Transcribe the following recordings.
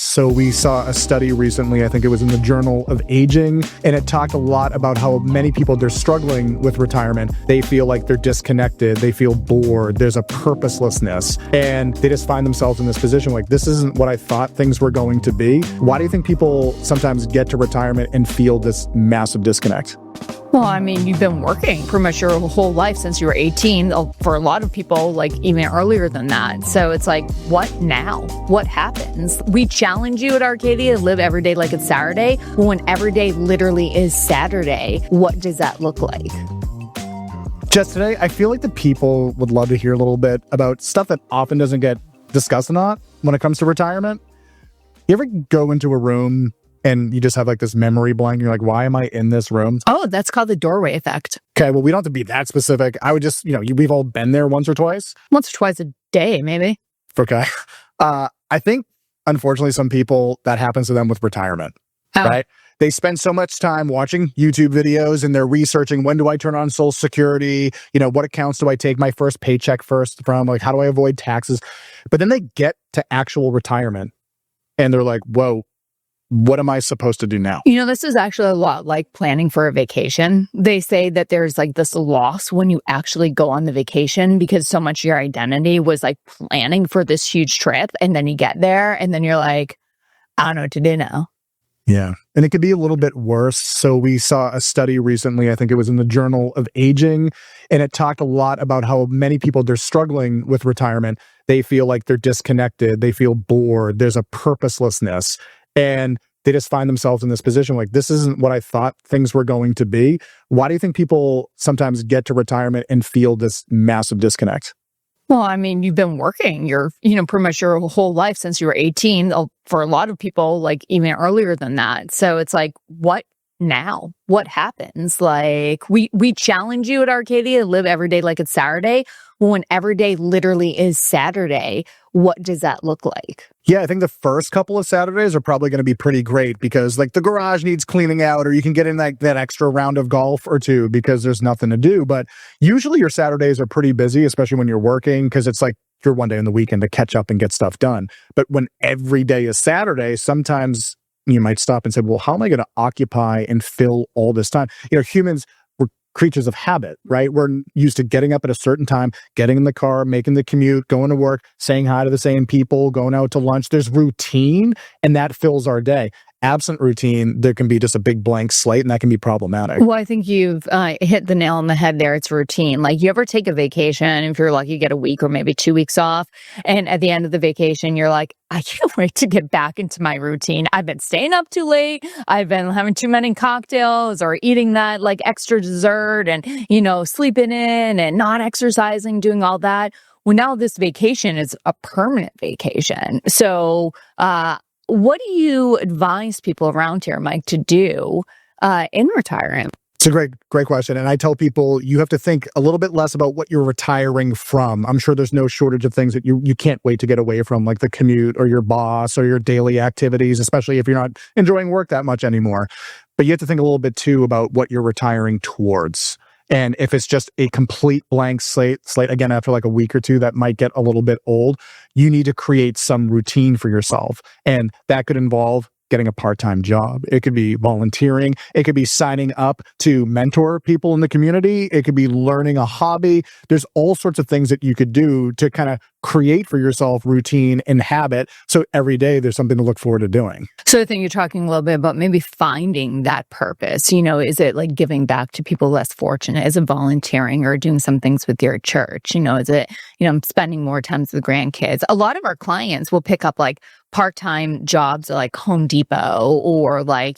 So we saw a study recently, I think it was in the Journal of Aging, and it talked a lot about how many people, they're struggling with retirement. They feel like they're disconnected. They feel bored. There's a purposelessness, and they just find themselves in this position like, this isn't what I thought things were going to be. Why do you think people sometimes get to retirement and feel this massive disconnect? Well, I mean, you've been working pretty much your whole life since you were 18. For a lot of people, like even earlier than that. So it's like, what now? What happens? We challenge you at Arcadia to live every day like it's Saturday. When every day literally is Saturday, what does that look like? Jess, today, I feel like the people would love to hear a little bit about stuff that often doesn't get discussed a lot when it comes to retirement. You ever go into a room and you just have like this memory blank? You're like, why am I in this room? Oh, that's called the doorway effect. Okay, well, we don't have to be that specific. I would just, we've all been there once or twice. Once or twice a day, maybe. Okay. I think, unfortunately, some people, that happens to them with retirement, right? They spend so much time watching YouTube videos and they're researching, when do I turn on Social Security? What accounts do I take my first paycheck first from? Like, how do I avoid taxes? But then they get to actual retirement and they're like, whoa, what am I supposed to do now? This is actually a lot like planning for a vacation. They say that there's like this loss when you actually go on the vacation because so much of your identity was like planning for this huge trip. And then you get there and then you're like, I don't know what to do now. Yeah. And it could be a little bit worse. So we saw a study recently, I think it was in the Journal of Aging, and it talked a lot about how many people, they're struggling with retirement. They feel like they're disconnected. They feel bored. There's a purposelessness. And they just find themselves in this position like, this isn't what I thought things were going to be. Why do you think people sometimes get to retirement and feel this massive disconnect? Well, I mean, you've been working pretty much your whole life since you were 18. For a lot of people, like even earlier than that. So it's like, what now? What happens? Like we challenge you at Arcadia to live every day like it's Saturday. When every day literally is Saturday, what does that look like? Yeah, I think the first couple of Saturdays are probably going to be pretty great because like the garage needs cleaning out, or you can get in that extra round of golf or two because there's nothing to do. But usually your Saturdays are pretty busy, especially when you're working, because it's like you're one day in the weekend to catch up and get stuff done. But when every day is Saturday, sometimes you might stop and say, well, how am I going to occupy and fill all this time? Humans, we're creatures of habit, right? We're used to getting up at a certain time, getting in the car, making the commute, going to work, saying hi to the same people, going out to lunch. There's routine, and that fills our day. Absent routine, there can be just a big blank slate, and that can be problematic. Well, I think you've hit the nail on the head there. It's routine. Like, you ever take a vacation, if you're lucky, you get a week or maybe 2 weeks off, and at the end of the vacation, you're like, I can't wait to get back into my routine. I've been staying up too late. I've been having too many cocktails or eating that like extra dessert and, sleeping in and not exercising, doing all that. Well, now this vacation is a permanent vacation. So, what do you advise people around here, Mike, to do in retirement? It's a great question. And I tell people you have to think a little bit less about what you're retiring from. I'm sure there's no shortage of things that you can't wait to get away from, like the commute or your boss or your daily activities, especially if you're not enjoying work that much anymore. But you have to think a little bit too about what you're retiring towards. And if it's just a complete blank slate, again, after like a week or two, that might get a little bit old. You need to create some routine for yourself. And that could involve getting a part-time job. It could be volunteering. It could be signing up to mentor people in the community. It could be learning a hobby. There's all sorts of things that you could do to kind of create for yourself routine and habit. So every day there's something to look forward to doing. So I think you're talking a little bit about maybe finding that purpose. Is it like giving back to people less fortunate? Is it volunteering or doing some things with your church? Is it, spending more time with the grandkids? A lot of our clients will pick up like part-time jobs at like Home Depot or like,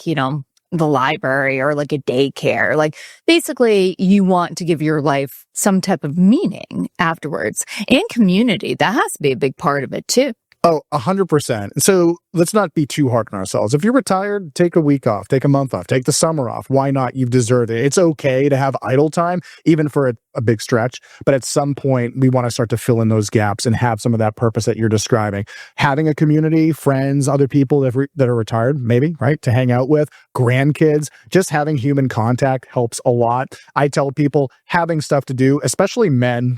the library or like a daycare. Like basically you want to give your life some type of meaning afterwards, and community. That has to be a big part of it too. Oh, 100%. So let's not be too hard on ourselves. If you're retired, take a week off, take a month off, take the summer off. Why not? You've deserved it. It's okay to have idle time, even for a big stretch. But at some point, we want to start to fill in those gaps and have some of that purpose that you're describing. Having a community, friends, other people that are retired, maybe, right, to hang out with, grandkids, just having human contact helps a lot. I tell people having stuff to do, especially men,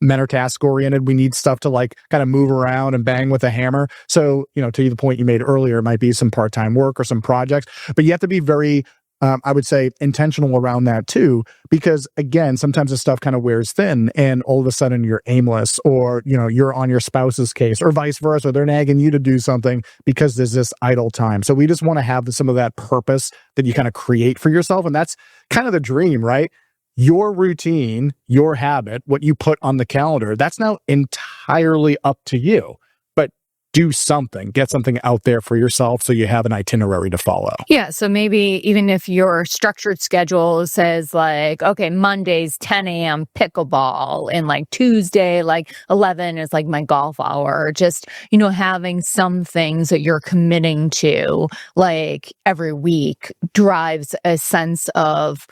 men are task oriented. We need stuff to like kind of move around and bang with a hammer. So, to the point point you made earlier, it might be some part-time work or some projects, but you have to be very I would say intentional around that too, because again, sometimes the stuff kind of wears thin and all of a sudden you're aimless, or, you're on your spouse's case or vice versa. They're nagging you to do something because there's this idle time. So we just want to have some of that purpose that you kind of create for yourself. And that's kind of the dream, right? Your routine, your habit, what you put on the calendar, that's now entirely up to you. Do something, get something out there for yourself so you have an itinerary to follow. Yeah. So maybe even if your structured schedule says like, okay, Monday's 10 a.m. pickleball and like Tuesday, like 11 is like my golf hour. Just, having some things that you're committing to like every week drives a sense of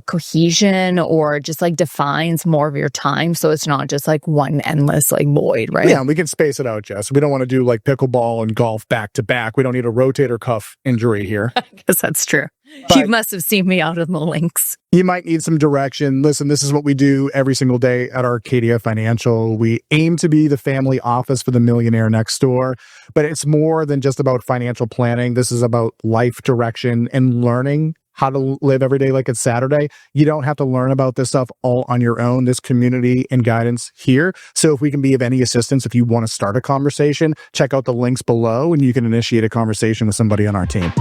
cohesion, or just like defines more of your time. So it's not just like one endless like void, right? Yeah, and we can space it out, Jess. We don't want to do like pickleball and golf back to back. We don't need a rotator cuff injury here. I guess that's true. But you must have seen me out of the links. You might need some direction. Listen, this is what we do every single day at Arcadia Financial. We aim to be the family office for the millionaire next door, but it's more than just about financial planning. This is about life direction and learning how to live every day like it's Saturday. You don't have to learn about this stuff all on your own. This community and guidance here. So if we can be of any assistance, if you want to start a conversation, check out the links below and you can initiate a conversation with somebody on our team.